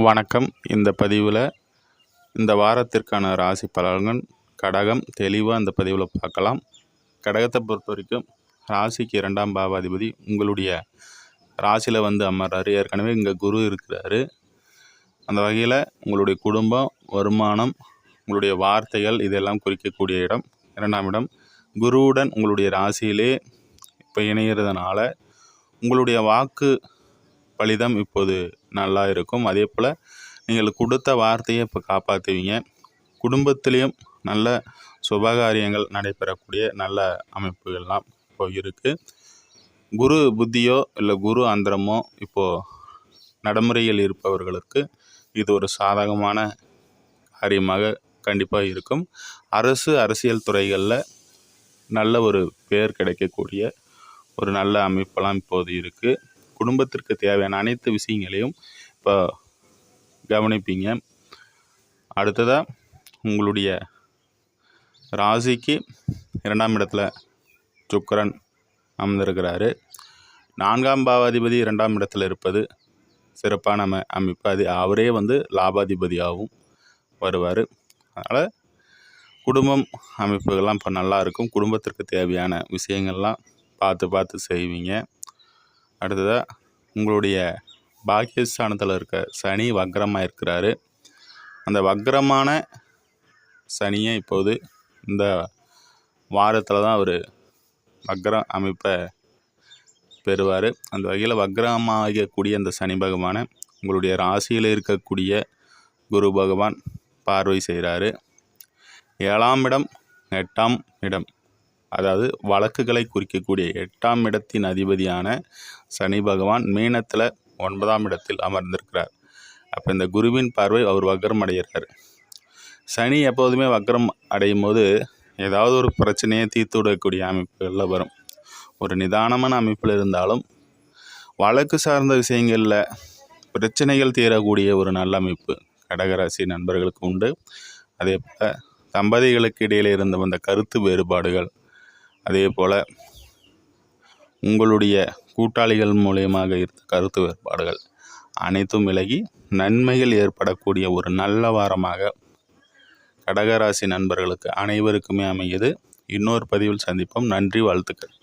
வணக்கம். இந்த பதிவில் இந்த வாரத்திற்கான ராசி பலன்கள் கடகம் தெளிவாக இந்த பதிவில் பார்க்கலாம். கடகத்தை பொறுத்த வரைக்கும் ராசிக்கு 2ஆம் பாவாதிபதி உங்களுடைய ராசியில் அமர்றாரு. ஏற்கனவே இங்கே குரு இருக்கிறாரு. அந்த வகையில் உங்களுடைய குடும்பம், வருமானம், உங்களுடைய வார்த்தைகள் இதெல்லாம் குறிக்கக்கூடிய இடம் 2ஆம் இடம். குருவுடன் உங்களுடைய ராசியிலே இப்போ இணைகிறதுனால உங்களுடைய வாக்கு பலிதம் இப்போது நல்லா இருக்கும். அதே போல் நீங்கள் கொடுத்த வார்த்தையை இப்போ காப்பாற்றுவீங்க. குடும்பத்திலையும் நல்ல சுபகாரியங்கள் நடைபெறக்கூடிய நல்ல அமைப்புகள்லாம் இப்போ இருக்குது. குரு புத்தியோ இல்லை குரு அந்தரமோ இப்போது நடைமுறையில் இருப்பவர்களுக்கு இது ஒரு சாதகமான காரியமாக கண்டிப்பாக இருக்கும். அரசியல் துறைகளில் நல்ல ஒரு பேர் கிடைக்கக்கூடிய ஒரு நல்ல அமைப்பெல்லாம் இப்போது இருக்குது. குடும்பத்திற்கு தேவையான அனைத்து விஷயங்களையும் இப்போ கவனிப்பீங்க. அடுத்ததாக உங்களுடைய ராசிக்கு 2ஆம் இடத்துல சுக்கிரன் அமர்ந்திருக்கிறாரு. 4ஆம் பாவாதிபதி 2ஆம் இடத்துல இருப்பது சிறப்பான அமைப்பு. அது அவரே லாபாதிபதியாகவும் வருவார். அதனால் குடும்பம் அமைப்புகள்லாம் இப்போ நல்லா இருக்கும். குடும்பத்திற்கு தேவையான விஷயங்கள்லாம் பார்த்து செய்வீங்க. அடுத்ததாக உங்களுடைய பாக்கியஸ்தானத்தில் இருக்க சனி வக்ரமாக இருக்கிறாரு. அந்த வக்ரமான சனியை இப்போது இந்த வாரத்தில் தான் அவர் வக்ர அமைப்பை பெறுவார். அந்த வகையில் வக்ரமாகக்கூடிய அந்த சனி பகவானை உங்களுடைய ராசியில் இருக்கக்கூடிய குரு பகவான் பார்வை செய்கிறாரு. 7ஆம் இடம் 8ஆம் இடம், அதாவது வழக்குகளை குறிக்கக்கூடிய 8ஆம் இடத்தின் அதிபதியான சனி பகவான் மீனத்தில் 9ஆம் இடத்தில் அமர்ந்திருக்கிறார். அப்போ இந்த குருவின் பார்வை அவர் வக்ரம் அடைகிறார். சனி எப்போதுமே வக்ரம் அடையும் போது ஏதாவது ஒரு பிரச்சனையை தீர்த்து விடக்கூடிய அமைப்புகளில் வரும். ஒரு நிதானமான அமைப்பில் இருந்தாலும் வழக்கு சார்ந்த விஷயங்களில் பிரச்சனைகள் தீரக்கூடிய ஒரு நல்ல அமைப்பு கடகராசி நண்பர்களுக்கு உண்டு. அதே போல் தம்பதிகளுக்கு இடையில் இருந்த வந்த கருத்து வேறுபாடுகள், அதே போல் உங்களுடைய கூட்டாளிகள் மூலியமாக இருந்த கருத்து வேறுபாடுகள் அனைத்தும் விலகி நன்மைகள் ஏற்படக்கூடிய ஒரு நல்ல வாரமாக கடகராசி நண்பர்களுக்கு அனைவருக்குமே அமைகிறது. இன்னொரு பதிவில் சந்திப்போம். நன்றி, வாழ்த்துக்கள்.